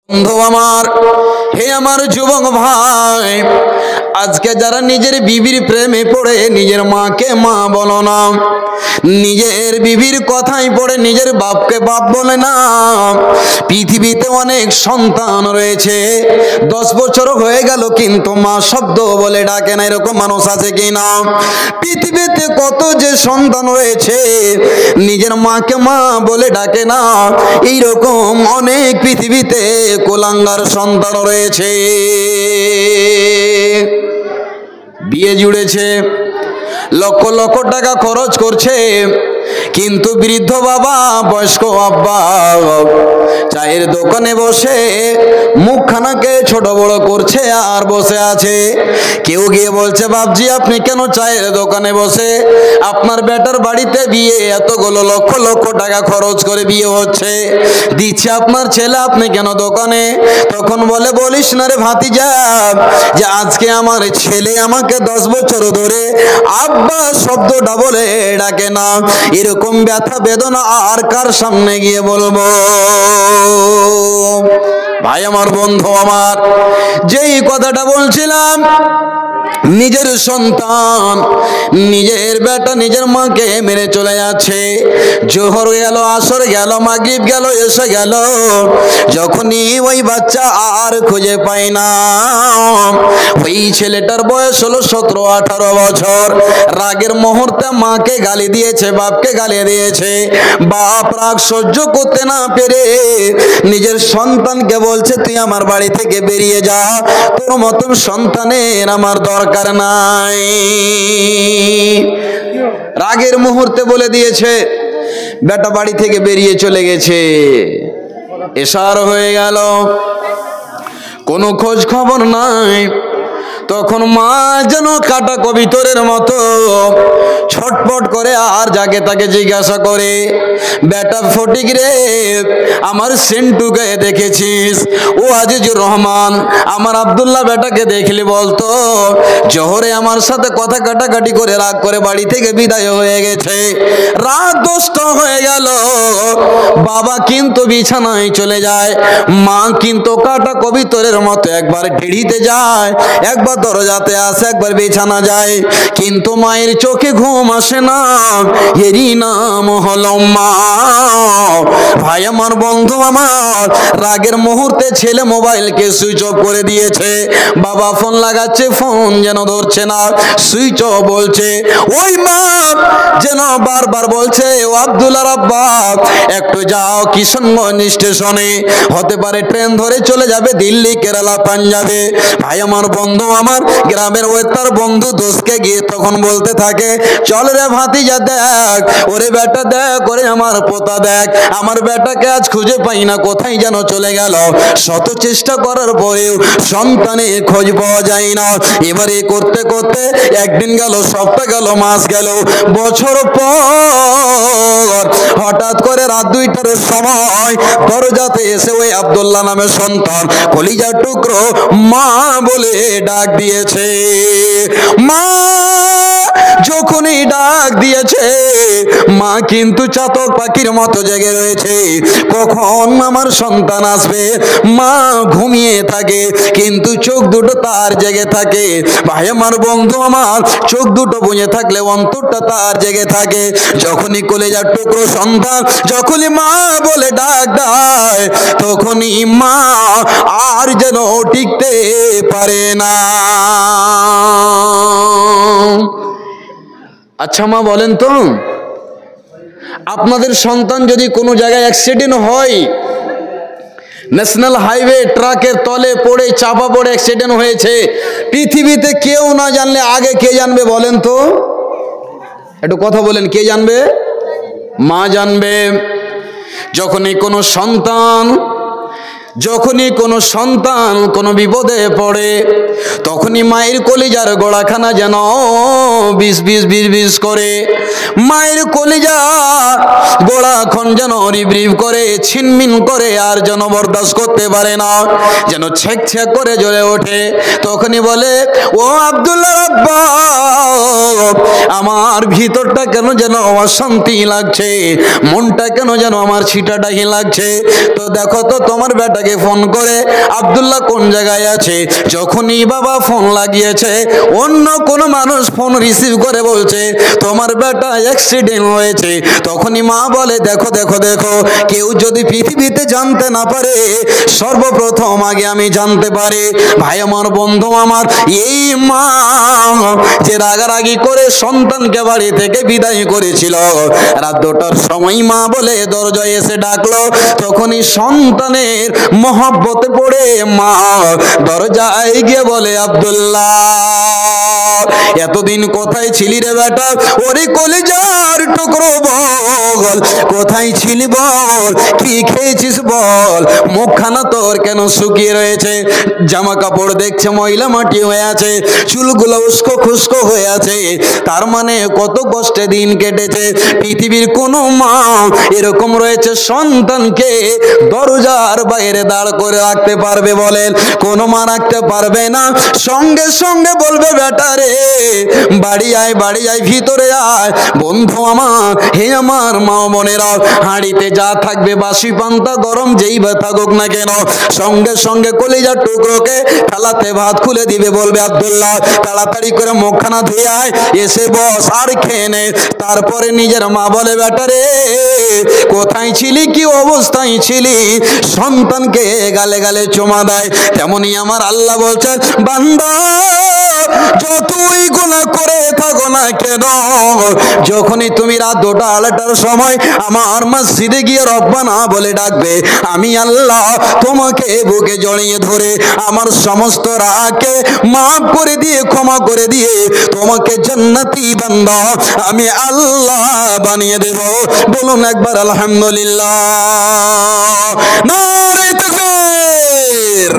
বন্ধু আমার, হে আমার যুবক ভাই, আজকে যারা নিজের বিবির প্রেমে পড়ে নিজের মাকে মা বলো না, নিজের বিবির কথাই পড়ে নিজের বাপকে বাপ বলে না। পৃথিবীতে অনেক সন্তান রয়েছে, 10 বছর হয়ে গেল কিন্তু মা শব্দ বলে ডাকে না, এরকম মানুষ আছে কিনা? পৃথিবীতে কত যে সন্তান রয়েছে নিজের মাকে মা বলে ডাকে না, এইরকম অনেক পৃথিবীতে কুলাঙ্গার সন্তান রয়েছে। বিয়ে জুড়েছে, লক্ষ লক্ষ টাকা খরচ করছে, কিন্তু বৃদ্ধ বাবা বয়স্ক আব্বা চায়ের দোকানে বসে মুখখানাকে ছোট বড় করছে আর বসে আছে। কেউ গিয়ে বলছে, বাপজি আপনি কেন চায়ের দোকানে বসে? আপনার বেটার বাড়িতে বিয়ে, এতগুলো লক্ষ লক্ষ টাকা খরচ করে বিয়ে হচ্ছে, দিচ্ছে আপনার ছেলে, আপনি কেন দোকানে? তখন বলে, বলিস না রে ভাতিজা, যে আজকে আমার ছেলে আমাকে 10 বছর ধরে আব্বা শব্দটা বলে ডাকে না। এরকম ব্যথা বেদনা আর কার সামনে গিয়ে বলবো? ভাই আমার, বন্ধু আমার, যেই কথাটা বলছিলাম, নিজের সন্তান, নিজের বেটা নিজের মাকে মেরে চলে যাচ্ছে। জোহর গেল, আসর গেল, মাগরিব গেল, এসে গেল, যখনই ওই বাচ্চা আর খুঁজে পায় না, ওই ছেলেটার বয়স হলো 17-18 বছর। রাগের মুহূর্তে মাকে গালি দিয়েছে, বাপকে গালি দিয়েছে। বাপ রাগ সহ্য করতে না পেরে নিজের সন্তানকে বলছে, তুই আমার বাড়ি থেকে বেরিয়ে যা, তোর মতন সন্তানের আমার দরকার নাই। রাগের মুহূর্তে বলে দিয়েছে, বেটা বাড়ি থেকে বেরিয়ে চলে গেছে। এশার হয়ে গেল, কোনো খোঁজ খবর নাই। তখন মা যেন কাটা কবিতরের মতো ছটপট করে আর যাকে তাকে জিজ্ঞাসা করে, বেটা ফটিক রে, আমার সেন্টুকে দেখেছিস? ও আজিজুর রহমান, আমার আব্দুল্লাহ বেটাকে দেখলি বলতো? জোহরে আমার সাথে কথা কাটাকাটি করে রাগ করে বাড়ি থেকে বিদায় হয়ে গেছে। রাত 10টা হয়ে গেল, বাবা কিন্তু বিছানায় চলে যায়, মা কিন্তু কাটা কবিতরের মতো একবার ঢিড়িতে যায়, একবার দরজাতে আসে, একবার বিছানা যায়, কিন্তু মায়ের চোখে ঘুম আসে না। এরই নাম হলো মা। ভাই আমার, বন্ধু আমার, রাগের মুহূর্তে ছেলে মোবাইলকে সুইচ অফ করে দিয়েছে। বাবা ফোন লাগাচ্ছে, ফোন যেন ধরছে না, সুইচ অফ বলছে। ওই মা যেন বারবার বলছে, ও আব্দুল্লাহর আব্বা, একটু যাও কিশনগঞ্জ স্টেশনে, হতে পারে ট্রেন ধরে চলে যাবে দিল্লি, কেরালা, পাঞ্জাবে। ভাই আমার, বন্ধু আমার, গ্রামের ওই তার বন্ধু দোষকে গিয়ে তখন বলতে থাকে, চল রে ভাতিজা দেখ, ওরে বেটা দেখ, ওরে আমার পোতা দেখ, আমার বেটাকে আজ খুঁজে পাই না, কোথায় যেন চলে গেল। শত চেষ্টা করার পরেও সন্তানের খোঁজ পাওয়া যায় না। এবারে করতে করতে একদিন গেল, সপ্তাহ গেল, মাস গেল, বছর পর হঠাৎ করে রাত 2টার সময় দরজাতে এসে ওই আব্দুল্লাহ নামের সন্তান কলিজার টুকরো মা বলে ডাক দিয়েছে। মা যখনই ডাক দিয়েছে, মা কিন্তু চাতক পাখির মতো জেগে রয়েছে, কখন আমার সন্তান আসবে। মা ঘুমিয়ে থাকে, কিন্তু চোখ দুটো তার জেগে থাকে। ভাই আমার, বন্ধু আমার, চোখ দুটো বুঝে থাকলে অন্তরটা তার জেগে থাকে। যখনই কলেজার টুকরো সন্তান যখনই মা বলে ডাক দেয়, তখনই মা আর যেন টিকতে পারে না। আচ্ছা মা, বলেন তো, আপনাদের সন্তান যদি কোনো জায়গায় অ্যাক্সিডেন্ট হয়, ন্যাশনাল হাইওয়ে ট্রাকের তলে পড়ে চাপা পড়ে অ্যাক্সিডেন্ট হয়েছে, পৃথিবীতে কেউ না জানলে আগে কে জানবে বলেন তো? একটু কথা বলেন, কে জানবে? মা জানবে। যখনই কোনো সন্তান কোনো বিপদে পড়ে, তখনই মায়ের কলিজার গোড়াখানা যেন বিষ বিষ বিষ বিষ করে, মায়ের কলিজা গোড়াখন যেন রিব রিব করে, ছিনমিন করে, আর যেন বরদাস্ত করতে পারে না, যেন ছেক ছেক করে জ্বলে ওঠে। তখনই বলে, ও আব্দুল্লাহ আব্বা, আমার ভিতরটা কেন যেন অশান্তি লাগছে, মনটা কেন যেন আমার ছিটাটাহি লাগছে। তো দেখো তো তোমার বেটা আব্দুল্লাহকে ফোন করে, আব্দুল্লাহ কোন জায়গায় আছে? যখনই বাবা ফোন লাগিয়েছে, অন্য কোন মানুষ ফোন রিসিভ করে বলছে তোমার বেটা অ্যাক্সিডেন্ট হয়েছে, তখনই মা বলে দেখো দেখো দেখো, কেউ যদি পৃথিবীতে জানতে না পারে, সর্বপ্রথম আগে আমি জানতে পারি। ভাই আমার, বন্ধু আমার, এই মা যে রাগারাগি করে সন্তানকে বাড়ি থেকে বিদায় করেছিল, রাত 2টার সময় মা বলে দরজায় এসে ডাকলো, তখনই সন্তানের মহব্বতে পড়ে মা দরজায় গিয়ে বলে আব্দুল্লাহ, এতদিন কোথায় ছিলি রে বেটা? ওরে কলিজার টুকরো বল, কোথায় ছিলি বল? কি খেয়েছিস বল? মুখখানা তোর কেন শুকিয়ে রয়েছে? জামা কাপড় দেখছে ময়লা মাটি হয়ে আছে, চুলগুলো উস্কো খুস্কো হয়ে আছে, তার মানে কত কষ্টে দিন কেটেছে। পৃথিবীর কোনো মা এরকম রয়েছে সন্তানকে দরজার বাইরে দাঁড় করে রাখতে পারবে? বলেন, কোনো মা রাখতে পারবে না। সঙ্গে সঙ্গে বলবে বেটা রে বাড়ি আয়, বাড়ি আয়, ভিতরে আয়। বন্ধু আমার, হে আমার মা বোনেরা, হাঁড়িতে যা থাকবে বাসি পান্তা গরম যেই বা থাকুক না কেন, সঙ্গে সঙ্গে কলিজার টুকরোকে থালাতে ভাত খুলে দিবে, বলবে আব্দুল্লাহ তাড়াতাড়ি করে মুখখানা ধুয়ে আয়, এসে বস আর খেয়ে নে। তারপরে নিজের মা বলে বেটা রে কোথায় ছিলি, কি অবস্থায় ছিলি? সন্তানকে গালে গালে চুমা দেয়। তেমনি আমার আল্লাহ বলছেন বান্দা যতই গুনাহ করে থাকো না কেন, যখনই তুমি রাত 2টা 2:30টার সময় আমার মসজিদে গিয়ে রব্বানা বলে ডাকবে, আমি আল্লাহ তোমাকে বুকে জড়িয়ে ধরে আমার সমস্ত রাগকে মাফ করে দিয়ে ক্ষমা করে দিয়ে তোমাকে জান্নাতি বান্দা আমি আল্লাহ বানিয়ে দেব। বলুন একবার আলহামদুলিল্লাহ, নারে তাকবীর।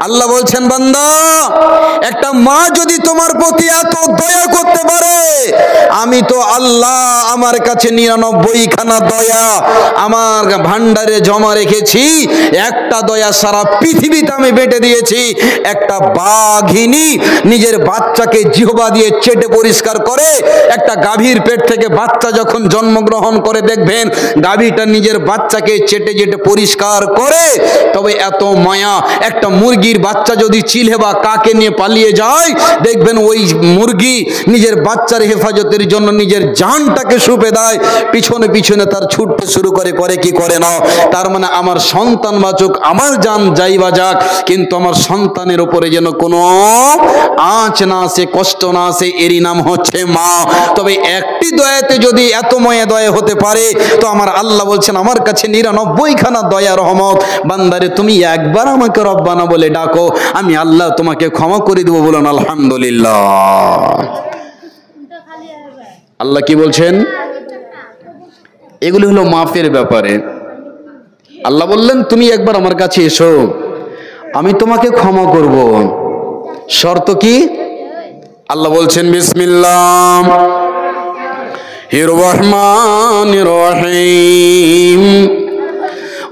আল্লাহ বলছেন বান্দা, একটা মা যদি তোমার প্রতি এত দয়া করতে পারে, আমি তো আল্লাহ আমার কাছে 99খানা দয়া আমার ভান্ডারে জমা রেখেছি। একটা দয়া সারা পৃথিবীতে আমি বেটে দিয়েছি। একটা বাঘিনী নিজের বাচ্চাকে জিহ্বা দিয়ে চেটে পরিষ্কার করে। একটা গাভীর পেট থেকে বাচ্চা যখন জন্মগ্রহণ করে, দেখবেন গাভীটা নিজের বাচ্চাকে চেটে চেটে পরিষ্কার করে। তবে এত মায়া, একটা মুরগির বাচ্চা যদি চিলে বা কাকে নিয়ে পালিয়ে যায়, দেখবেন ওই মুরগি নিজের বাচ্চার হেফাজতের জন্য নিজের জানটাকে সুপে দেয়, পিছনে পিছনে তার ছুটতে শুরু করে, করে কি করে না। তার মানে আমার সন্তান বাঁচুক, আমার জান যাই বা যাক, কিন্তু আমার সন্তানের উপরে যেন কোনো আঁচ না আসে, কষ্ট না আসে, এরই নাম হচ্ছে মা। তবে একটি দয়াতে যদি এত মায়া দয়া হতে পারে, তো আমার আল্লাহ বলছেন আমার কাছে 99খানা দয়া রহমত। বান্দারে তুমি একবার আমাকে রব্বানা বলে ডাকো, আমি আল্লাহ তোমাকে ক্ষমা করে দেবো। বলুন আলহামদুলিল্লাহ। আল্লাহ কি বলছেন? এগুলি হলো মাফের ব্যাপারে। আল্লাহ বললেন তুমি একবার আমার কাছে এসো, আমি তোমাকে ক্ষমা করব। শর্ত কি? আল্লাহ বলছেন বিসমিল্লাহির রহমানির রহিম,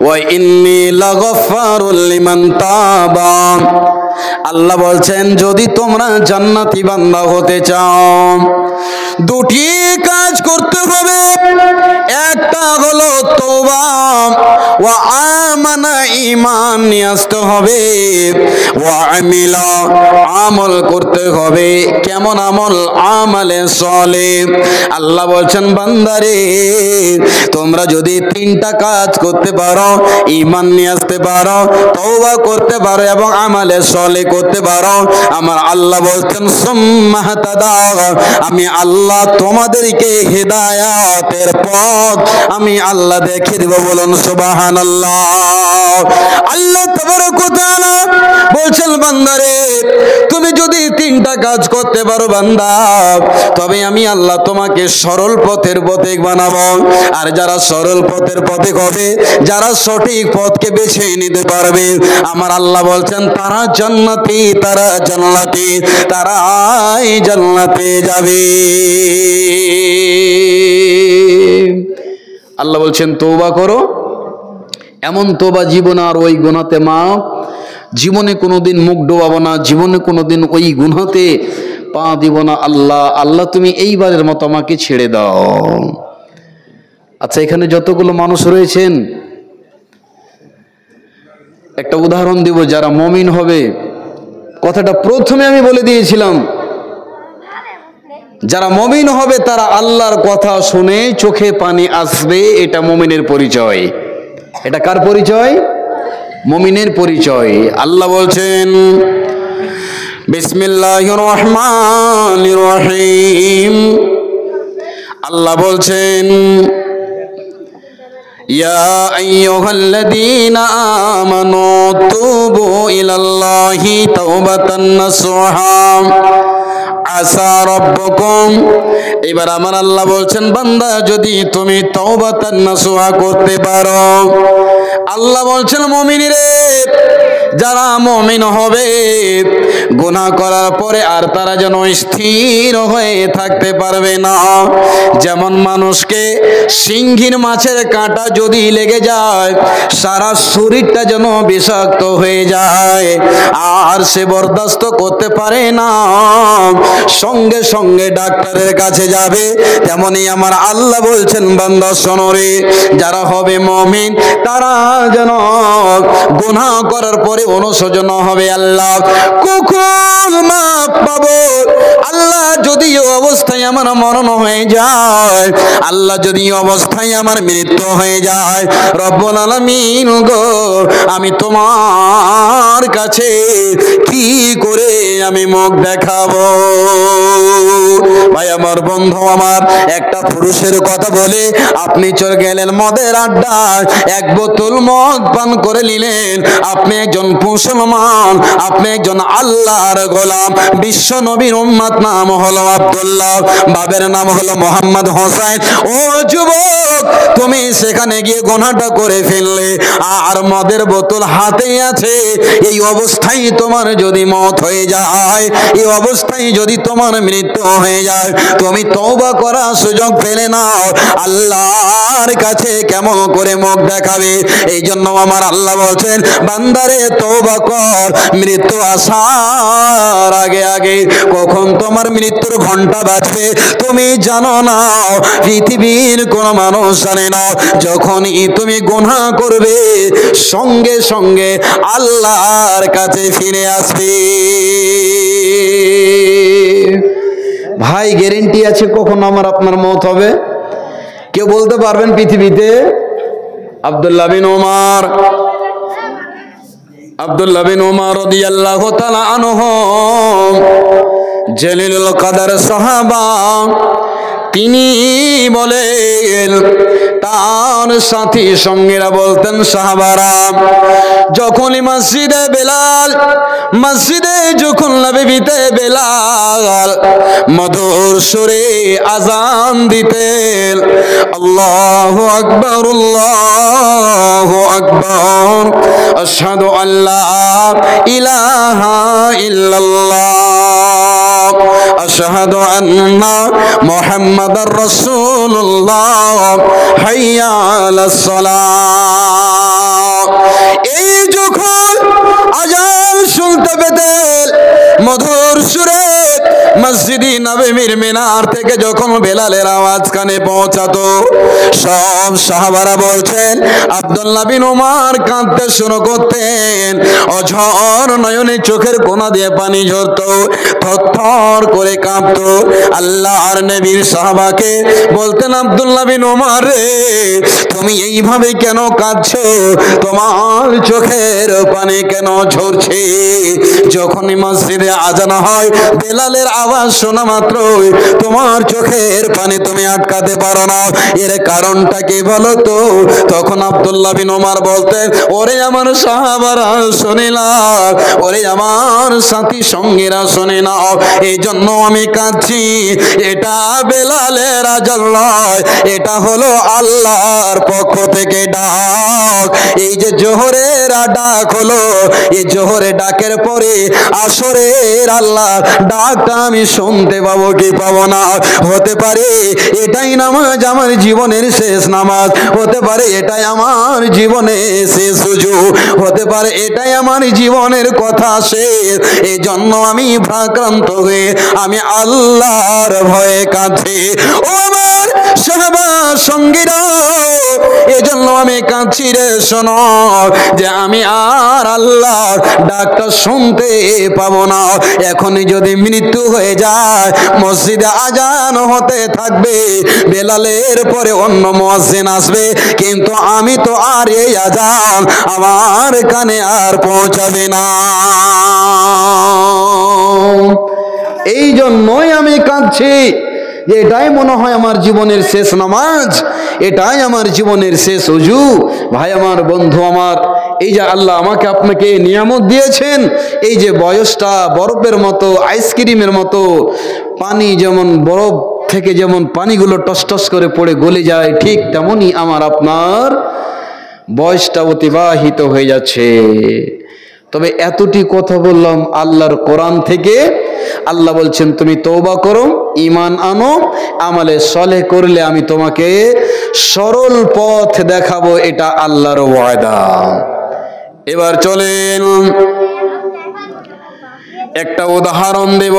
ওয়া ইন্নী লাগাফফারুল লিমান তাবা। আল্লাহ বলছেন যদি তোমরা জান্নাতি বান্দা হতে চাও, দুটি কাজ করতে হবে। একটা হলো তওবা, ওয়া আমানা, ঈমান নিয়ে আসতে হবে, ওয়া আমিলা, আমল করতে হবে। কেমন আমল? আমালে সলিহ। আল্লাহ বলছেন বান্দারে তোমরা যদি 3টা কাজ করতে পারো, ঈমান নিয়ে আসতে পারো, তওবা করতে পারো এবং আমালে সলিহ করতে পারো, আমার আল্লাহ বলছেন সুম্মা হাতাদাও, আমি আল্লাহ তোমাদেরকে হিদায়াতের পথ আমি আল্লাহ দেখিয়ে দেব। বলুন সুবহানাল্লাহ। আল্লাহ তাবারক ওয়া তাআলা বলছেন বান্দারে তুমি যদি 3টা কাজ করতে পারো বান্দা, তবে আমি আল্লাহ তোমাকে সরল পথের পথিক বানাবো। আর যারা সরল পথের পথিক হবে, যারা সঠিক পথকে বেছে নিতে পারবে, আমার আল্লাহ বলছেন তারা জান্নাতি, তারা জান্নাতি, তারাই জান্নাতে যাবে। আল্লাহ বলছেন তওবা করো, এমন তওবা জীবন আর ওই গুনাহতে মাপ, জীবনে কোনোদিন মুখ ডোবাবো না, জীবনে কোনোদিন ওই গুনাহতে পা দিব না। আল্লাহ আল্লাহ তুমি এইবারের মতো আমাকে ছেড়ে দাও। আচ্ছা, এখানে যতগুলো মানুষ রয়েছেন একটা উদাহরণ দিব, যারা মুমিন হবে, কথাটা প্রথমে আমি বলে দিয়েছিলাম, যারা মুমিন হবে তারা আল্লাহর কথা শুনে চোখে পানি আসবে, এটা মুমিনের পরিচয়। এটা কার পরিচয়? মুমিনের পরিচয়। আল্লাহ বলছেন বিসমিল্লাহির রহমানির রহিম, আল্লাহ বলছেন ইয়া আইয়ুহাল্লাযীনা আমানু তুবু ইলাল্লাহি তাওবাতান নাসুহা আসা রাব্বুকুম। এবার আমার আল্লাহ বলছেন, বান্দা যদি তুমি তাওবাতান নাসুহা করতে পারো, আল্লাহ বলছেন মুমিনরে, যারা মুমিন হবে গুনাহ করার পরে আর তারা যেন স্থির হয়ে থাকতে পারবে না। যেমন মানুষকে সিংহীর মাছের কাঁটা যদি লেগে যায়, সারা শরীরটা যেন বিষাক্ত হয়ে যায় আর সে বরদাস্ত করতে পারে না, সঙ্গে সঙ্গে ডাক্তারের কাছে যাবে, তেমনি আমার আল্লাহ বলছেন বান্দা শোনো রে, যারা হবে মুমিন তারা যেন গুনাহ করার পরে অনুশোচনা হবে। আল্লাহ কখন মাপ পাবো? আল্লাহ যদি অবস্থায় আমার মরণ হয়ে যায়, আল্লাহ যদি অবস্থায় আমার মৃত্যু হয়ে যায়, রব্বুল আলামিন গো, আমি তোমার কাছে কি করে আমি মুখ দেখাবো? ভাই আমার, বন্ধু আমার, একটা পুরুষের কথা বলে আপনি চলে গেলেন মদের আড্ডায়, এক বোতল মদ পান করে নিলেন, আপনি একজন মুসলমান, আপনি একজন আল্লাহর গোলাম, বিশ্ব নবীর উম্মত, নাম হলো আব্দুল্লাহ, বাবার নাম হলো মোহাম্মদ হোসেন। ও যুবক, তুমি সেখানে গিয়ে গুনাহটা করে ফেললে আর মদের বোতল হাতে আছে, এই অবস্থায় তোমার যদি মত হয়ে যায়, এই অবস্থায় যদি তোমার মৃত্যু হয়ে যায়, তুমি তওবা করার সুযোগ পেলে নাও, আল্লাহর কাছে কেমন করে মুখ দেখাবে? এই জন্য আমার আল্লাহ বলছেন বান্দারে তওবা কর, মৃত্যু আসার আগে আগে। কখন তোমার মৃত্যুর ঘন্টা বাজবে তুমি জানো না, পৃথিবীর কোন মানুষ জানে না। যখনই তুমি গুনাহ করবে সঙ্গে সঙ্গে আল্লাহর কাছে ফিরে আসবে। ভাই, গ্যারেন্টি আছে কখন আমার আপনার মওত হবে? কেউ বলতে পারবেন পৃথিবীতে? আব্দুল্লাহ বিন ওমর রাদিয়াল্লাহু তাআলা আনহু, জলিলুল কদর সাহাবা, তিনি বলেন তার সাথী সঙ্গীরা বলতেন সাহাবারা, যখনই মসজিদে যখন নবীতে বেলাল মধুর সুরে আযান দিতেন, আল্লাহু আকবার আল্লাহু আকবার, আশহাদু আল্লা ইলাহা ইল্লাল্লাহ, আশহাদু আন্না মুহাম্মাদার রাসূলুল্লাহ, হাইয়া আলাস সালাহ। এই যখন আযান শুনতে পেতেন মধুর সুরে মসজিদে নববীর মিনার থেকে যখন বেলালের আওয়াজ কানে পৌঁছাতো, সব সাহাবারা বলছেন আব্দুল্লাহ বিন ওমর কাঁদতে শুরু করতেন, অঝর নয়নে চোখের কোনা দিয়ে পানি ঝরতো, থরথর করে কাঁপতো। আল্লাহর নবীর সাহাবাকে বলতেন, আব্দুল্লাহ বিন ওমর রে, তুমি এইভাবে কেন কাঁদছো? তোমার চোখের পানি কেন ঝরছে? যখনই মসজিদে আজান হয়, বেলালের আওয়াজ শোনা মাত্র তোমার চোখের পানি তুমি আটকাতে পারো না, এর কারণটা কি বলো তো? তখন আব্দুল্লাহ বিন ওমর বলতেন, ওরে আমার সাহাবারা শুনে নাও, ওরে আমার সাথী সঙ্গীরা শুনে নাও, এই জন্য আমি কাঁদছি। এটা বেলালের আজান নয়, এটা হলো আল্লাহর পক্ষ থেকে ডাক। এই যে জোহরের ডাক হলো, এই জোহরের ডাকের পরে আসরের আল্লাহ ডাকটা আমি শুনতে পাবো কি পাবো না? হতে পারে এটাই নামাজ আমার জীবনের শেষ নামাজ, হতে পারে এটাই আমার জীবনের শেষ সুযোগ, হতে পারে এটাই আমার জীবনের কথা শেষ। এই জন্য আমি ভারাক্রান্ত হয়ে আমি আল্লাহর ভয়ে কাঁদছি। ও আমার সাহাবা সঙ্গীরা, এজন্য আমি কাঁদছি রে শোনো, যে আমি আর আল্লাহর ডাকটা শুনতে পাবো না। এখনই যদি মৃত্যু হয়ে যায়, মসজিদে আজান হতে থাকবে, বেলালের পরে অন্য মুয়াজ্জিন আসবে, কিন্তু আমি তো আর এই আজান আমার কানে আর পৌঁছাবে না। এই জন্যই আমি কাঁদছি যে এটাই মনে হয় আমার জীবনের শেষ নামাজ, এটাই আমার জীবনের শেষ ওযু। ভাই আমার, বন্ধু আমার, এই যে আল্লাহ আমাকে আপনাকে নিয়ামত দিয়েছেন, এই যে বয়সটা বরফের মতো, আইসক্রিমের মতো, পানি যেমন বরফ থেকে যেমন পানিগুলো টসটস করে পড়ে গলে যায়, ঠিক তেমনই আমার আপনার বয়সটা অতিবাহিত হয়ে যাচ্ছে। তবে এতটি কথা বললাম আল্লাহর কোরআন থেকে। আল্লাহ বলছেন তুমি তওবা করো, ঈমান আনো, আমলে সলেহ করলে আমি তোমাকে সরল পথ দেখাবো, এটা আল্লাহর ওয়াদা। এবার চলেন একটা উদাহরণ দেব।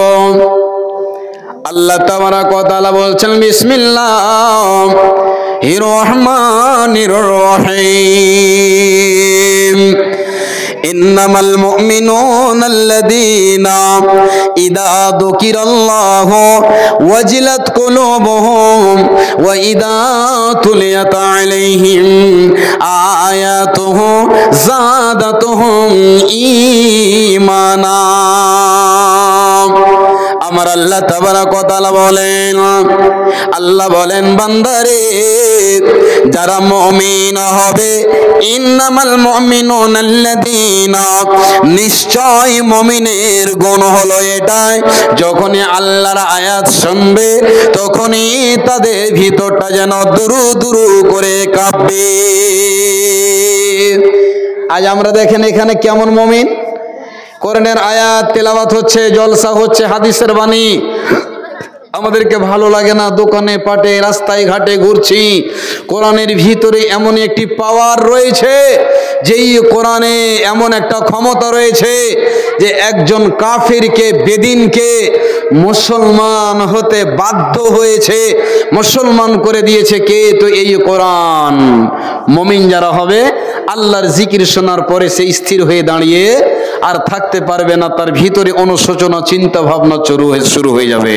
আল্লাহ তাবারাক ওয়া তাআলা বলছেন বিসমিল্লাহির রহমানির রহিম, ইন্নামাল মুমিনুনা আল্লাযীনা ইযা যুকিরাল্লাহু ওয়াজিলাত কুলুবুহুম ওয়া ইযা তুলিয়াত আলাইহিম আয়াতুহু যাদাতুহুম ঈমানা। আমার আল্লাহ তাবারাক ওয়া তাআলা বলেন, আল্লাহ বলেন বান্দারে, যারা মুমিন হবে, ইন্নামাল মুমিনুনা আল্লাযীনা, নিশ্চয় মুমিনের গুণ হলো এটাই, যখনই আল্লাহর আয়াত শুনবে তখনই তাদের ভিতরটা যেন দুরু দুরু করে কাঁপবে। আজ আমরা দেখেন এখানে কেমন মুমিন, কোরআনের আয়াত তেলাওয়াত হচ্ছে, জলসা হচ্ছে, হাদিসের বাণী, আমাদেরকে ভালো লাগে না, দোকানে পাটে রাস্তায় ঘাটে ঘুরছি। কোরআনের ভিতরে এমন একটি পাওয়ার রয়েছে, যেই কোরআনে এমন একটা ক্ষমতা রয়েছে যে একজন কাফিরকে, বেদিনকে মুসলমান হতে বাধ্য হয়েছে, মুসলমান করে দিয়েছে কে? তো এই কোরআন। মুমিন যারা হবে, আল্লাহর জিকির শোনার পরে সে স্থির হয়ে দাঁড়িয়ে আর থাকতে পারবে না, তার ভিতরে অনুশোচনা চিন্তা ভাবনা শুরু হয়ে যাবে।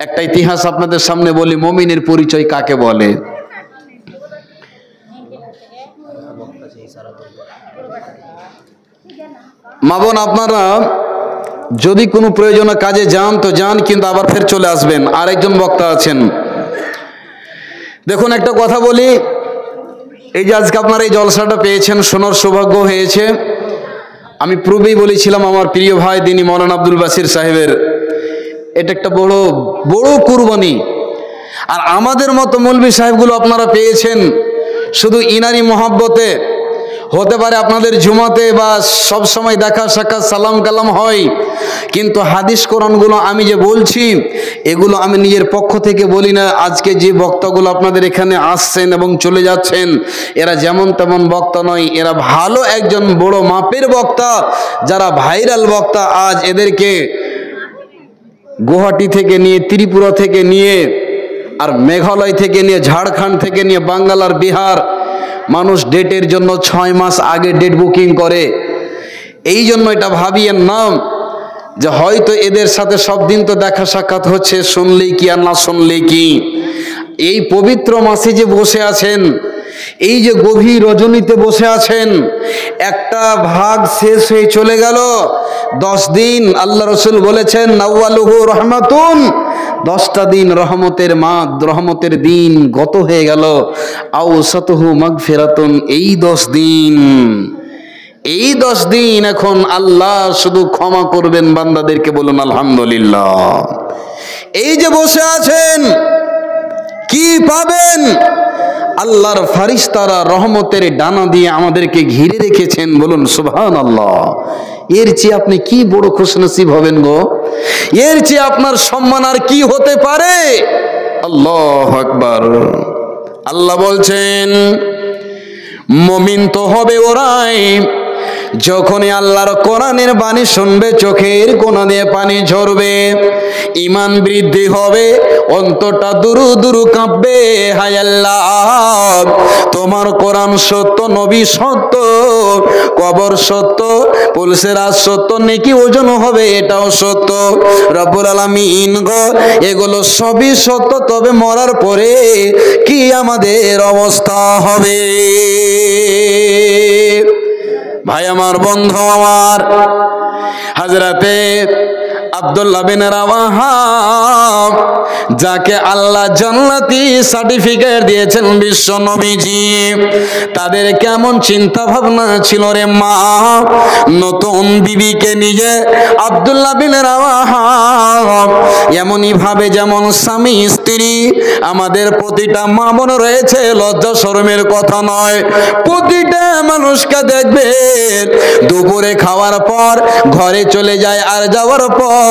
একটা ইতিহাস আপনাদের সামনে বলি, মুমিনের পরিচয় কাকে বলে। মা বোন, আপনারা যদি কোনো প্রয়োজনে কাজে যান তো যান, কিন্তু আবার ফের চলে আসবেন। আর একজন বক্তা আছেন, দেখুন একটা কথা বলি, এই যে আজকে আপনারা এই জলসাটা পেয়েছেন, শোনার সৌভাগ্য হয়েছে। আমি পূর্বেই বলেছিলাম আমার প্রিয় ভাই দিনী মৌলানা আব্দুল বাসির সাহেবের, এটা একটা বড় বড় কুরবানি। আর আমাদের মতো মৌলভী সাহেবগুলো আপনারা পেয়েছেন শুধু ইনারি মহাব্বতে। হতে পারে আপনাদের জুমাতে বা সব সময় দেখা সাক্ষাৎ সালাম কালাম হয়, কিন্তু হাদিস কোরআনগুলো আমি যে বলছি, এগুলো আমি নিজের পক্ষ থেকে বলি না। আজকে যে বক্তাগুলো আপনাদের এখানে আসছেন এবং চলে যাচ্ছেন, এরা যেমন তেমন বক্তা নয়, এরা ভালো একজন বড় মাপের বক্তা, যারা ভাইরাল বক্তা। আজ এদেরকে গুয়াহাটি থেকে নিয়ে, ত্রিপুরা থেকে নিয়ে, আর মেঘালয় থেকে নিয়ে, ঝাড়খণ্ড থেকে নিয়ে, বাঙ্গাল আর বিহার, মানুষ ডেটের জন্য 6 মাস আগে ডেট বুকিং করে। এই জন্য এটা ভাবিয়েন না যে হয়তো এদের সাথে সব দিন তো দেখা সাক্ষাৎ হচ্ছে, শুনলেই কি আর না শুনলেই কি। এই পবিত্র মাসে যে বসে আছেন, এই যে গভীর রজনীতে বসে আছেন, একটা ভাগ শেষ হয়ে চলে গেল। 10 দিন আল্লাহ রসুল বলেছেন নাওয়ালুহু রহমাতুন, 10টা দিন রহমতের মাস, রহমতের দিন গত হয়ে গেল। আওসাতুহু মাগফিরাতুন, এই 10 দিন, এই 10 দিন এখন আল্লাহ শুধু ক্ষমা করবেন বান্দাদেরকে। বলুন আলহামদুলিল্লাহ। এই যে বসে আছেন, কি পাবেন? আল্লাহর ফারিস্তারা রহমতের ডানা দিয়ে আমাদেরকে ঘিরে রেখেছেন। বলুন সুবহানাল্লাহ। এর চেয়ে আপনি কি বড় খুশনসিব হবেন গো? এর চেয়ে আপনার সম্মান আর কি হতে পারে? আল্লাহু আকবার। আল্লাহ বলছেন মুমিন তো হবে ওরাই যখনই আল্লাহর কোরআনের বাণী শুনবে চোখের কোণা দিয়ে পানি ঝরবে, ঈমান বৃদ্ধি হবে, অন্তরটা দুরু দুরু কাঁপবে। হায় আল্লাহ, তোমার কোরআন সত্য, নবী সত্য, কবর সত্য, পুলসেরাত সত্য, নেকি ওজন হবে এটাও সত্য। রব্বুল আলামিন গো, এগুলো সবই সত্য, তবে মরার পরে কি আমাদের অবস্থা হবে? ভাই আমার, বন্ধু আমার, হযরতে আব্দুল্লাহ বিন রাওয়াহা, যাকে আল্লাহ জান্নাতি সার্টিফিকেট দিয়েছেন বিশ্ব নবীজি, তাদের কেমন চিন্তা ভাবনা ছিল রে মা। নতুন বিবিকে নিজে আব্দুল্লাহ বিন রাওয়াহা এমনই ভাবে যেমন স্বামী স্ত্রী। আমাদের প্রতিটা মা বোন রয়েছে, লজ্জা শরমের কথা নয়, প্রতিটা মানুষকে দেখবে দুপুরে খাওয়ার পর ঘরে চলে যায়, আর যাওয়ার পর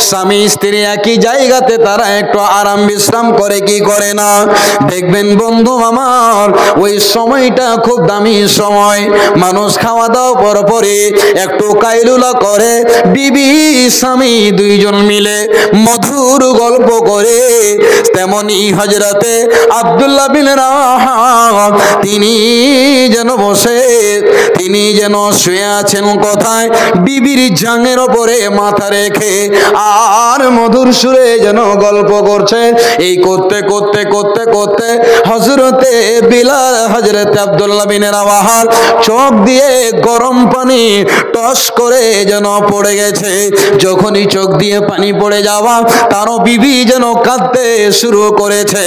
স্বামী স্ত্রী একই জায়গাতে তারা একটু আরাম বিশ্রাম করে কি করে না? দেখবেন বন্ধু আমার, ওই সময়টা খুব দামি সময়। মানুষ খাওয়া দাওয়া পরে একটু কাইলুলা করে, বিবি স্বামী দুইজন মিলে মধুর গল্প করে। তেমনি হযরতে আব্দুল্লাহ বিন রাওয়াহা, তিনি যেন বসে, তিনি যেন শুয়ে আছেন কোথায়? বিবির জাঙের ওপরে মাথা রেখে, আর মধুর সুরে যেন গল্প করছেন। এই করতে করতে করতে করতে হযরতে বিলাল, হযরতে আব্দুল্লাহ বিন রাওয়াহার চোখ দিয়ে গরম পানি টস করে যেন পড়ে গেছে। যখনই চোখ দিয়ে পানি পড়ে যাওয়া, তারও বিবি যেন কাঁদতে শুরু করেছে।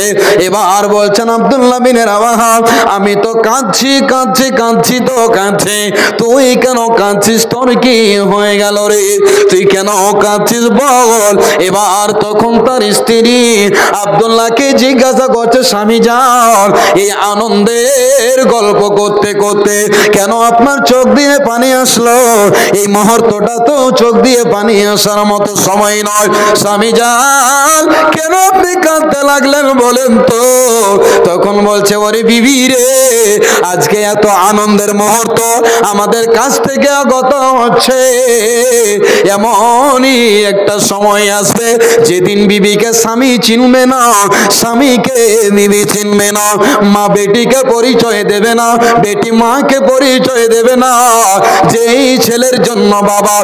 এবার বলছেন আব্দুল্লাহ বিন রাওয়াহা, আমি তো কাঁদছি কাঁদছি কাঁদছি তো কাঁদছি, তুই কেন কাঁদছিস? তোর কি হয়ে গেল রে? তুই কেন কাঁদছিস বল? এবার তখন তার স্ত্রী আব্দুল্লাহকে জিজ্ঞাসা করছে, স্বামী যান, এই আনন্দের গল্প করতে করতে কেন আপনার চোখ দিয়ে পানি আসলো? এই মুহূর্তটা তো চোখ দিয়ে পানি আসার মতো সময় নয়। স্বামী যান, কেন আপনি কাঁদতে লাগলেন বলেন তো? তখন বলছে, ওরে বিবি রে, আজকে এত আনন্দের মুহূর্ত আমাদের কাছ থেকে আগত হচ্ছে, এমনই একটা সময় আসবে যেদিন বিবিকে স্বামী চিনবে না, স্বামীকে বিবি চিনবে না, মা বেটিকে পরিচয় দেবে না, বেটি মাকে পরিচয় দেবে না। যেই ছেলের জন্য বাবা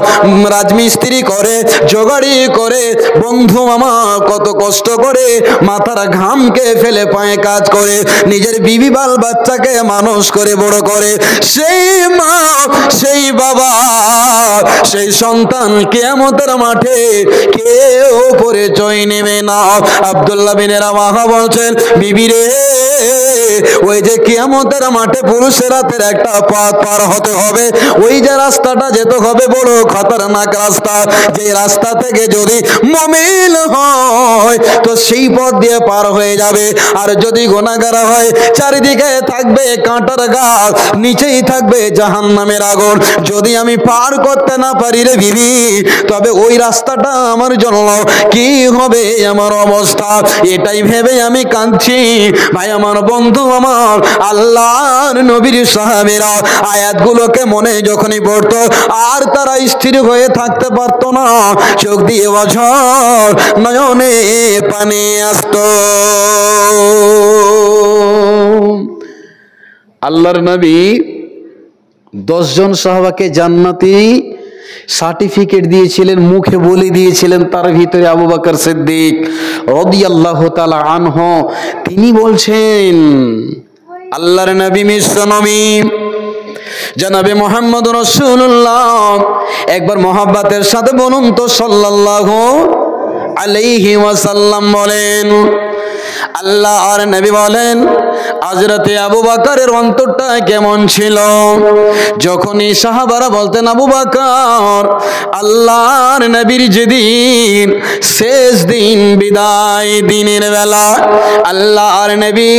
রাজমিস্ত্রি করে, জোগাড়ি করে, বন্ধু মামা কত কষ্ট করে মাথার ঘামকে ফেলে পায়ে কাজ করে নিজের বিবি বাল বাচ্চাকে মানুষ করে বড় করে, সেই মা, সেই বাবা, সেই সন্তান কিয়ামতের মাঠে কেউ পরিচয় নেবে না। আব্দুল্লাহ বিন রাওয়াহা বলছেন, বিবি রে, ওই যে কিয়ামতের মাঠে পুরুষেরাতের একটা পথ পার হতে হবে, ওই যে রাস্তাটা যেতে হবে বড় খতরনাক রাস্তা। যে রাস্তা থেকে যদি মুমিন হয় তো সেই পথ দিয়ে পার হয়ে যাবে, আর যদি গুনাহগার হয় চারিদিকে থাকবে কাঁটার গাছ, নিচেই থাকবে জাহান্নামের আগুন। যদি আমি পার করতে না পারি রে বিবি, তবে ওই রাস্তাটা আমার জন্য কি হবে আমার অবস্থা? এটাই ভেবে আমি কাঁদছি। ভাই আমার, বন্ধু আমার, আল্লাহর নবীর সাহাবীরা আয়াতগুলোকে মনে যখনই পড়তো, আর তারা স্থির হয়ে থাকতে পারতো না, চোখ দিয়ে অঝর নয়নে পানি আসতো। আল্লাহর নবী 10 জন সাহাবাকে জান্নাতি সার্টিফিকেট দিয়েছিলেন, মুখে বলে দিয়েছিলেন। তার ভিতরে আবু বকর সিদ্দিক রাদিয়াল্লাহু তাআলা আনহু, তিনি বলছেন, আল্লাহর নবী মিশ্র নবী জনাবে মুহাম্মদ রাসূলুল্লাহ, একবার মোহাব্বতের সাথে বলুন তো সাল্লাল্লাহু আলাইহি ওয়াসাল্লাম বলেন। আল্লাহর নবী বলেন, হযরতে আবু বকরের অন্তরটা কেমন ছিল? যখনই সাহাবারা বলতেন আবু বকর, আল্লাহর নবীর যেদিন শেষ দিন, বিদায় দিনের বেলা, আল্লাহর নবী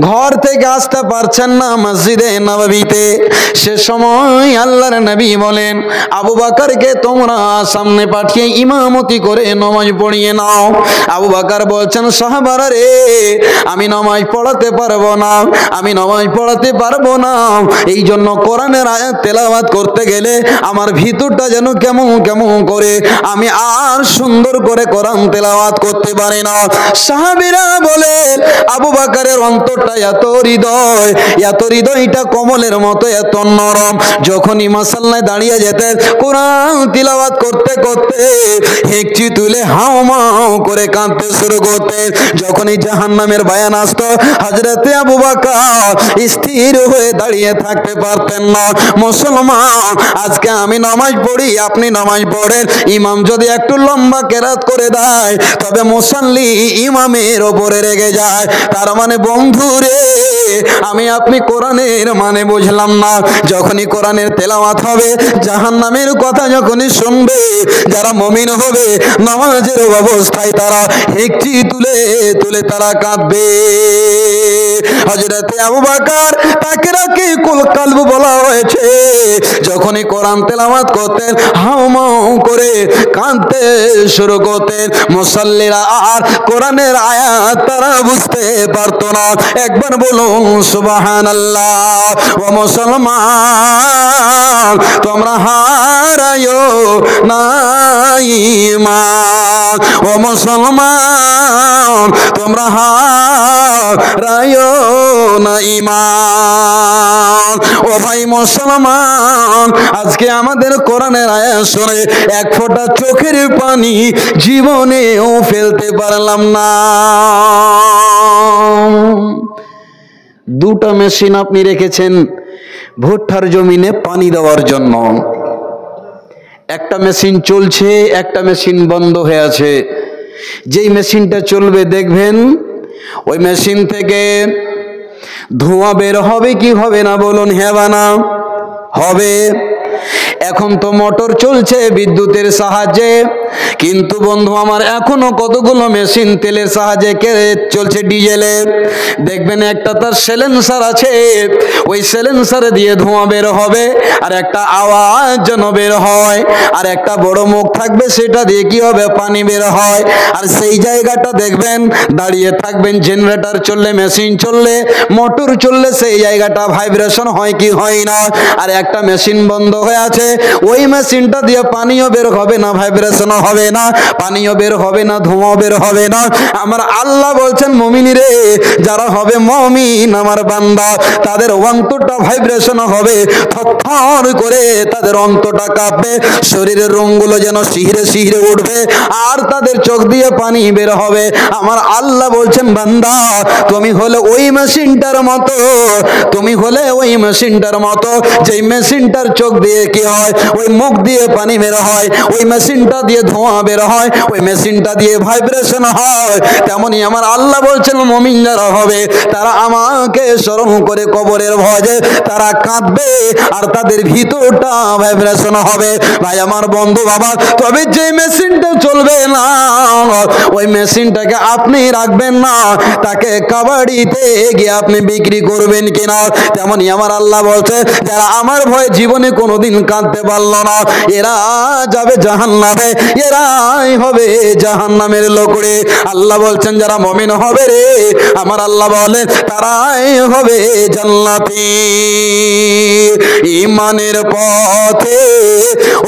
ঘর থেকে আসতে পারছেন না মসজিদে নববীতে, সে সময় আল্লাহর নবী বলেন, আবু বকরকে তোমরা সামনে পাঠিয়ে ইমামতি করে নামাজ পড়িয়ে নাও। আবু বকর বলছেন, সাহাবারা রে, আমি নামাজ পড়াতে পারবো না, আমি নামাজ পড়াতে পারবো না। এই জন্য কোরআনের আয়াত তেলাওয়াত করতে গেলে আমার ভিতরটা যেন কেমন কেমন করে, আমি আর সুন্দর করে কোরআন তেলাওয়াত করতে পারি না। সাহাবীরা বলে আবু বকরের অন্তরটা এত হৃদয়টা কমলের মতো এত নরম, যখনই মাসাল্লায় দাঁড়িয়ে যেতেন কোরআন তিলাওয়াত করতে করতে হেঁকচি তুলে হাউমাউ করে কাঁদতে শুরু করতে। যখনই জাহান্নামের বায়ান আসতো হযরতে আবু বকর স্থির হয়ে দাঁড়িয়ে থাকতে পারতেন না। মুসলমান, আজকে আমি নামাজ পড়ি, আপনি নামাজ পড়েন, ইমাম যদি একটু লম্বা কেরাত করে দেয় তবে মুসাল্লি ইমামের ওপরে রেগে যায়। তার মানে বন্ধুরে, আমি আপনি কোরআনের মানে বুঝলাম না। যখনই কোরআনের তেলাওয়াত হবে, জাহান্নামের কথা যখনই শুনবে, যারা মুমিন হবে নামাজের অবস্থায় তারা হেঁকচি তুলে তুলে তারা কাঁদবে। হযরতে আবু বকর তাকে রাকিকুল কলব বলা হয়েছে। যখনই কোরআন তেলাওয়াত করতেন হাউমাউ করে কাঁদতে শুরু করতেন। মুসাল্লিরা আর কোরআনের আয়াত তারা বুঝতে পারতো না। একবার বলুন সুবহানাল্লাহ। ও মুসলমান, তোমরা হারায়ো না ঈমান। ও মুসলমান, তোমরা হারায়ো না ঈমান। ও ভাই মুসলমান, আজকে আমাদের কোরআনের আয়াত শুনে এক ফোঁটা চোখের পানি জীবনেও ফেলতে পারলাম না। দুটো মেশিন আপনি রেখেছেন ভুট্টার জমিনে পানি দেওয়ার জন্য। একটা মেশিন চলছে, একটা মেশিন বন্ধ হয়ে আছে। যেই মেশিনটা চলবে দেখবেন ওই মেশিন থেকে ধোঁয়া বের হবে কি হবে না? বলুন হ্যাঁ বা না? হবে। এখন তো মোটর চলছে বিদ্যুতের সাহায্যে, কিন্তু বন্ধু আমার এখনো কতগুলো মেশিন তেলের সাহায্যে চলছে, ডিজেলে। দেখবেন একটা তার সিলেন্সার আছে, ওই সিলেন্সারে দিয়ে ধোঁয়া বের হবে আর একটা আওয়াজ যেন বের হয়, আর একটা বড় মুখ থাকবে সেটা দিয়ে কি হবে? পানি বের হয়। আর সেই জায়গাটা দেখবেন দাঁড়িয়ে থাকবেন, জেনারেটর চললে, মেশিন চললে, মোটর চললে সেই জায়গাটা ভাইব্রেশন হয় কি হয় না? আর একটা মেশিন বন্ধ হয়ে আছে, ওই মেশিনটা দিয়ে পানিও বের হবে না, ভাইব্রেশনও হবে না, পানিও বের হবে না, ধোঁয়াও বের হবে না। আমার আল্লাহ বলছেন মুমিনরে, যারা হবে মুমিন আমার বান্দা, তাদের অন্তরটা ভাইব্রেশন হবে, থরথর করে তাদের অন্তরটা কাঁপবে, শরীরের রঙগুলো যেন শিহরে শিহরে উঠবে, আর তাদের চোখ দিয়ে পানি বের হবে। আমার আল্লাহ বলছেন বান্দা, তুমি হলে ওই মেশিনটার মতো, তুমি হলে ওই মেশিনটার মতো যেই মেশিনটার চোখ দিয়ে কি হয়? ওই মুখ দিয়ে পানি বের হয়, ওই মেশিনটা দিয়ে ধোঁয়া বের হয়, ওই মেশিনটা দিয়ে ভাইব্রেশন হয়। তেমনি আমার আল্লাহ বলছেন মুমিন যারা হবে তারা আমাকে স্মরণ করে কবরের ভয়ে তারা কাঁদবে, আর তাদের ভিতরটা ভাইব্রেশন হবে। ভাই আমার বন্ধু বাবা, তবে যে মেশিনটা চলবে না, ওই মেশিনটাকে আপনি রাখবেন না, তাকে কাবাডিতে গিয়ে আপনি বিক্রি করবেন কিনা। তেমনি আমার আল্লাহ বলছে যারা আমার ভয়ে জীবনে কোনোদিন কাঁদতে পারলো না, এরা যাবে জাহান্নামে, এরাই হবে জাহান্নামের লোকরে। আল্লাহ বলছেন যারা মুমিন হবে রে, আমার আল্লাহ বলে তারাই হবে জান্নাতি। ঈমানের পথে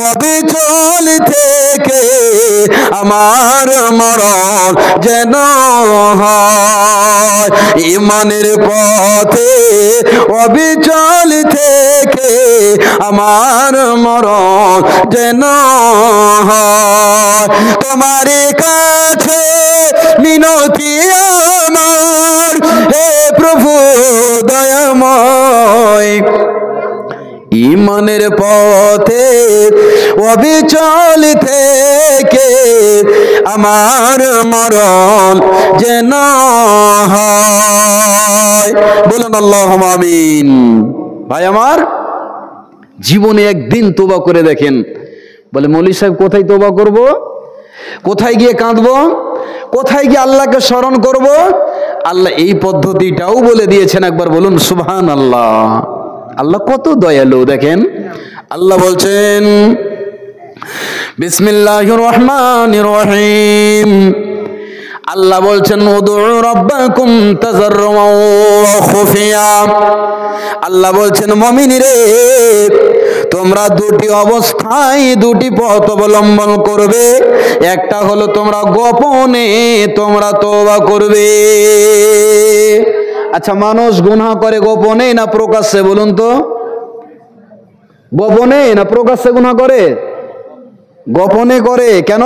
অবিচল থেকে আমার মরণ যেন হয়। ঈমানের পথে অবিচল থেকে আমার মরণ যেন হয়। তোমার কাছে মিনতি আমার, হে প্রভু দয়াময়, ঈমানের পথে অবিচল থেকে আমার মরণ যেন হয়। বলুন আল্লাহুম্মা আমিন। ভাই আমার, জীবনে একদিন তোবা করে দেখেন। বলে মৌলী সাহেব কোথায় তোবা করব? কোথায় গিয়ে কাঁদবো? কোথায় গিয়ে আল্লাহকে স্মরণ করব? আল্লাহ এই পদ্ধতিটাও বলে দিয়েছেন। একবার বলুন সুবহানাল্লাহ। আল্লাহ কত দয়ালু দেখেন। আল্লাহ বলছেন বিসমিল্লাহির রহমানির রহিম, আল্লাহ বলছেন উদউ রাব্বাকুম তাযাররুআন ওয়া খুফিয়া। আল্লাহ বলছেন মুমিনরে তোমরা দুটি অবস্থায় দুটি পথ অবলম্বন করবে। একটা হলো তোমরা গোপনে তোমরা তওবা করবে। আচ্ছা, মানুষ গুনাহ করে গোপনে না প্রকাশ্যে বলুন তো? গোপনে না প্রকাশ্যে গুনাহ করে? গোপনে করে। কেন?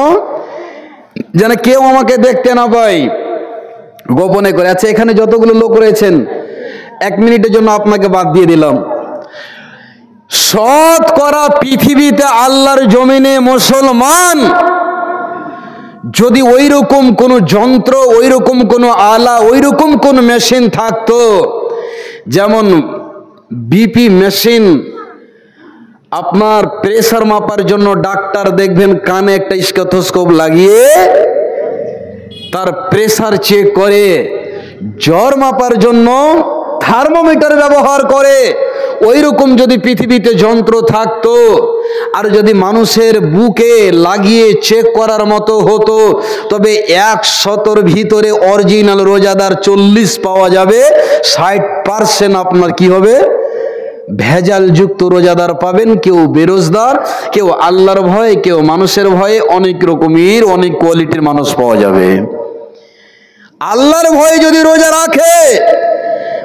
যেন কেউ আমাকে দেখতে না পায়, গোপনে করে। আচ্ছা, এখানে যতগুলো লোক রয়েছেন, 1 মিনিটের জন্য আপনাকে বাদ দিয়ে দিলাম। শতকরা পৃথিবীতে আল্লাহর জমিনে মুসলমান যদি ওই রকম কোন যন্ত্র, ওই রকম কোন আলা, ওই রকম কোন মেশিন থাকতো, যেমন বিপি মেশিন, আপনার প্রেসার মাপার জন্য ডাক্তার দেখবেন কানে একটা স্টেথোস্কোপ লাগিয়ে তার প্রেসার চেক করে, জ্বর মাপার জন্য থার্মোমিটার ব্যবহার করে। ওই রকম যদি পৃথিবীতে যন্ত্র থাকতো আর যদি মানুষের বুকে লাগিয়ে চেক করার মতো হতো, তবে 100-র ভিতরে অরিজিনাল রোজাদার 40 পাওয়া যাবে, 60% আপনার কি হবে? ভেজাল যুক্ত রোজাদার পাবেন। কেউ বেরোজগার, কেউ আল্লাহর ভয়ে, কেউ মানুষের ভয়ে, অনেক রকমের অনেক কোয়ালিটির মানুষ পাওয়া যাবে। আল্লাহর ভয়ে যদি রোজা রাখে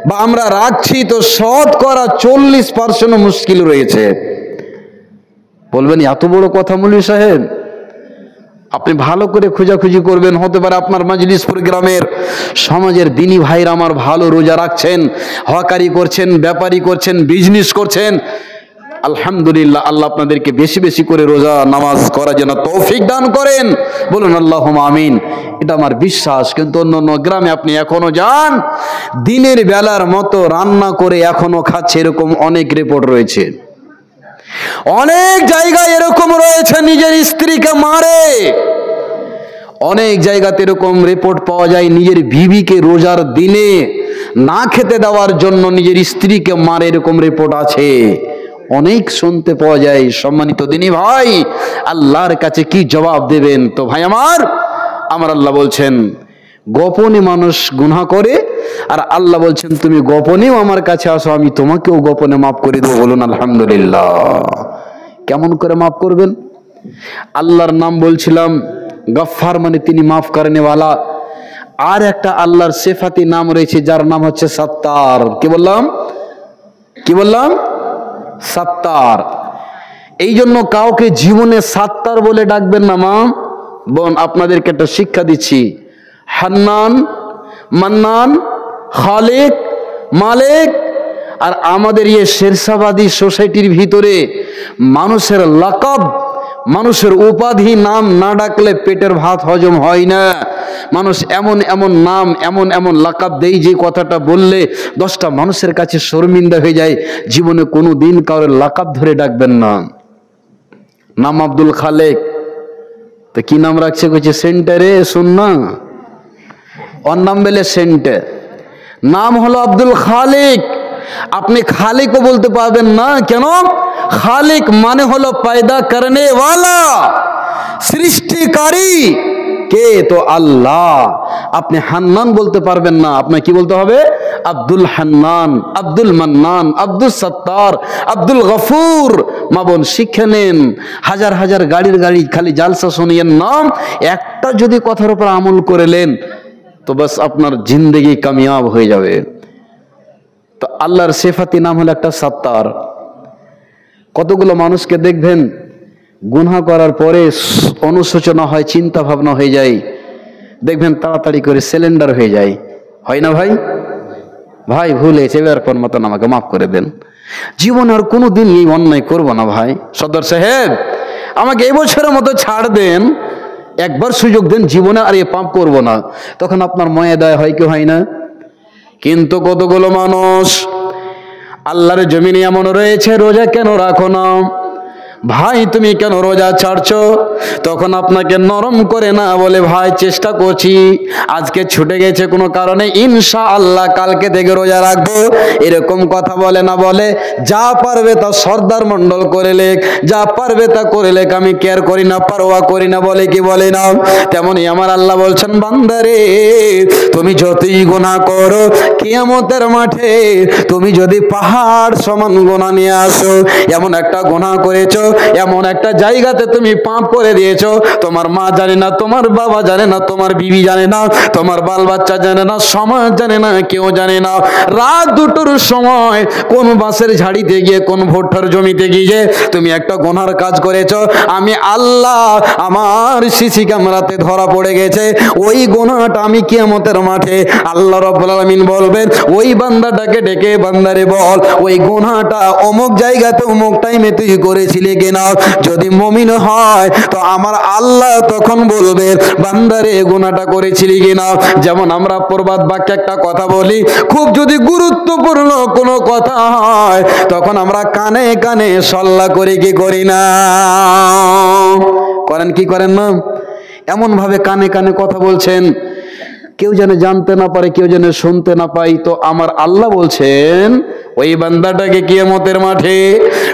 বা আমরা রাখছি, তো শতকরা 40% মুশকিল রয়েছে। বলবেন এত বড় কথা মৌলভী সাহেব? আপনি ভালো করে খোঁজাখুঁজি করবেন, হতে পারে আপনার মজলিসপুর গ্রামের সমাজের দিনী ভাইরা আমার ভালো রোজা রাখছেন, হকারি করছেন, ব্যাপারী করছেন, বিজনেস করছেন। আলহামদুলিল্লাহ, আল্লাহ আপনাদেরকে বেশি বেশি করে রোজা নামাজ করার জন্য তৌফিক দান করেন। বলুন আল্লাহুম্মা আমিন। এটা আমার বিশ্বাস। কিন্তু অন্য গ্রামে আপনি এখনো যান, দিনের বেলার মতো রান্না করে এখনো খাচ্ছে, এরকম অনেক রিপোর্ট রয়েছে। অনেক জায়গায় এরকম রয়েছে নিজের স্ত্রীকে মারে। অনেক জায়গাতে এরকম রিপোর্ট পাওয়া যায়, নিজের বিবিকে রোজার দিনে না খেতে দেওয়ার জন্য নিজের স্ত্রীকে মারে, এরকম রিপোর্ট আছে। অনেক শুনতে পাওয়া যায়। সম্মানিত দিনী ভাই, আল্লাহর কাছে কি জবাব দেবেন? তো ভাই আমার আল্লাহ বলছেন গোপনে মানুষ গুনাহ করে, আর আল্লাহ বলছেন তুমি গোপনেও আমার কাছে আসো, আমি তোমাকেও গোপনে মাফ করে দেবো। বলুন আলহামদুলিল্লাহ। কেমন করে মাফ করবেন? আল্লাহর নাম বলছিলাম গফফার, মানে তিনি মাফ করেনেওয়ালা। আর একটা আল্লাহর সিফাতি নাম রয়েছে যার নাম হচ্ছে সত্তার। কি বললাম? সত্তার। এই জন্য কাউকে জীবনে সত্তার বলে ডাকবেন না। মা বোন, আপনাদেরকে একটা শিক্ষা দিচ্ছি। হান্নান, মান্নান, খালিক, মালিক। আর আমাদের এই শেরশাবাদী সোসাইটির ভিতরে মানুষের লাকাব, মানুষের উপাধি নাম না ডাকলে পেটের ভাত হজম হয় না। মানুষ এমন এমন নাম, এমন এমন লাকাব দেই, যে কথাটা বললে 10টা মানুষের কাছে শর্মিন্দা হয়ে যায়। জীবনে কোনো দিন কারোর লাকাব ধরে ডাকবেন না। নাম আব্দুল খালেক, তো কি নাম রাখছে? কইছে সেন্টারে, শুন না, ওর নাম বলে সেন্টার, নাম হলো আব্দুল খালিক। আপনি খালিকও বলতে পারবেন না। কেন? খালিক মানে হলো পয়দা করনে ওয়ালা, সৃষ্টিকারী। কে? তো আল্লাহ। আপনি হান্নান বলতে পারবেন না, আপনাকে কি বলতে হবে? আব্দুল হান্নান, আব্দুল মান্নান, আব্দুল সত্তার, আব্দুল গফুর। মা বোন শিক্ষা নেন। হাজার হাজার গাড়ির গাড়ি খালি জালসা শুনিয়েন নাম, একটা যদি কথার উপর আমল করেলেন তো বাস আপনার জিন্দেগি কামিয়াব হয়ে যাবে। তো আল্লাহর সিফাতি নাম হলো একটা সত্তার। কতগুলো মানুষকে দেখবেন গুনাহ করার পরে অনুশোচনা হয়, চিন্তা ভাবনা হয়ে যায়, দেখবেন তাড়াতাড়ি করে সিলিন্ডার হয়ে যায়। হয় না ভাই? ভাই ভুল হয়েছে, এবার পর মতন আমাকে মাফ করে দেন, জীবনে আর কোনোদিন এই অন্যায় করবো না। ভাই সদর সাহেব, আমাকে এই বছরের মতো ছাড় দেন, একবার সুযোগ দেন, জীবনে আর এ পাপ করবো না। তখন আপনার ময়া দেয় হয় কি হয় না? কিন্তু কতগুলো মানুষ আল্লাহর জমিনে এমন রয়েছে, রোজা কেন রাখো না? ভাই তুমি কেন রোজা ছাড়ছো? তখন আপনাকে নরম করে না বলে, ভাই চেষ্টা করছি, আজকে ছুটে গেছে কোনো কারণে, ইনশাআল্লাহ কালকে থেকে রোজা রাখবো, এরকম কথা বলে না, বলে যা পারবে তা সর্দার মন্ডল করে লেখ, যা পারবে তা করে লেখ, আমি কেয়ার করি না, পারোয়া করি না, বলে কি বলে না? তেমনি আমার আল্লাহ বলছেন, বান্দারে তুমি যতই গুনাহ করো, কিয়ামতের মাঠে তুমি যদি পাহাড় সমান গুনাহ নিয়ে আসো, এমন একটা গুনাহ করেছো, এমন একটা জায়গাতে তুমি পাপ করে দিয়েছো, তোমার মা জানে না, তোমার বাবা জানে না, তোমার বিবি জানে না, তোমার বাল বাচ্চা জানে না, সমাজ জানে না, কেউ জানে না, রাত দুটোর সময় কোন বাসের ঝাড়িতে গিয়ে, কোন ভুট্টার জমিতে গিয়ে তুমি একটা গুনার কাজ করেছো, আমি আল্লাহ আমার সিসি ক্যামেরাতে ধরা পড়ে গেছে, ওই গুনাহটা আমি কিয়ামতের মাঠে আল্লাহ রাব্বুল আলামিন বলবেন, ওই বান্দাটাকে ডেকে, বান্দারে বল ওই গুনাহটা অমুক জায়গাতে অমুক টাইমে তুই করেছিলি কিনা? যদি মুমিন হয় তো আমার আল্লাহ তখন বলবে, বান্দারে গুনাহটা করেছিলি কিনা? যেমন আমরা প্রবাদ বাক্যে একটা কথা বলি, খুব যদি গুরুত্বপূর্ণ কোনো কথা হয় তখন আমরা কানে কানে সল্লা করি, কি করি না? করেন কি করেন না? এমন ভাবে কানে কানে কথা বলছেন, কেউ যেন জানতে না পারে, কেউ যেন শুনতে না পাই। তো আমার আল্লাহ বলছেন, ওই বান্দাটাকে কিয়ামতের মাঠে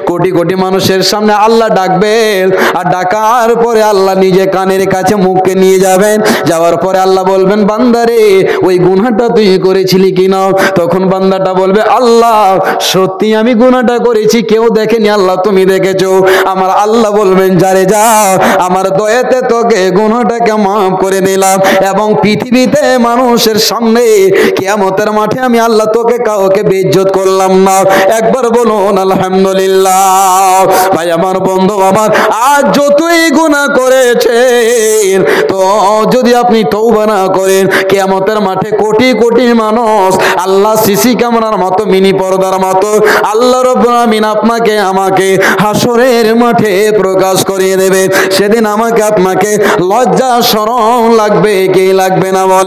কোটি কোটি মানুষের সামনে আল্লাহ ডাকবেন, আর ডাকার পরে আল্লাহ নিজে কানের কাছে মুখকে নিয়ে যাবেন, যাওয়ার পরে আল্লাহ বলবেন, বান্দারে ওই গুনাহটা তুই করেছিলি কিনা? তখন বান্দাটা বলবে, আল্লাহ সত্যি আমি গুনাহটা করেছি, কেউ দেখেনি, আল্লাহ তুমি দেখেছো। আমার আল্লাহ বলবেন, যারে যা, আমার দয়াতে তোকে গুনাহটাকে মাফ করে দিলাম, এবং পৃথিবীতে মানুষের সামনে কিয়ামতের মাঠে আমি আল্লাহ তোকে কাউকে বেইজ্জত করলাম না। একবার বলুন আলহামদুলিল্লাহ। ভাই আমার, বন্ধু আমার, আজ যতই গুনাহ করেছেন, তো যদি আপনি তওবা না করেন, কিয়ামতের মাঠে কোটি কোটি মানুষ আল্লাহ সিসি ক্যামেরার মতো, মিনি পর্দার মতো আল্লাহ রাব্বুল আলামিন আপনাকে আমাকে হাসরের মাঠে প্রকাশ করিয়ে দেবে। সেদিন আমাকে আপনাকে লজ্জা শরম লাগবে কি লাগবে না?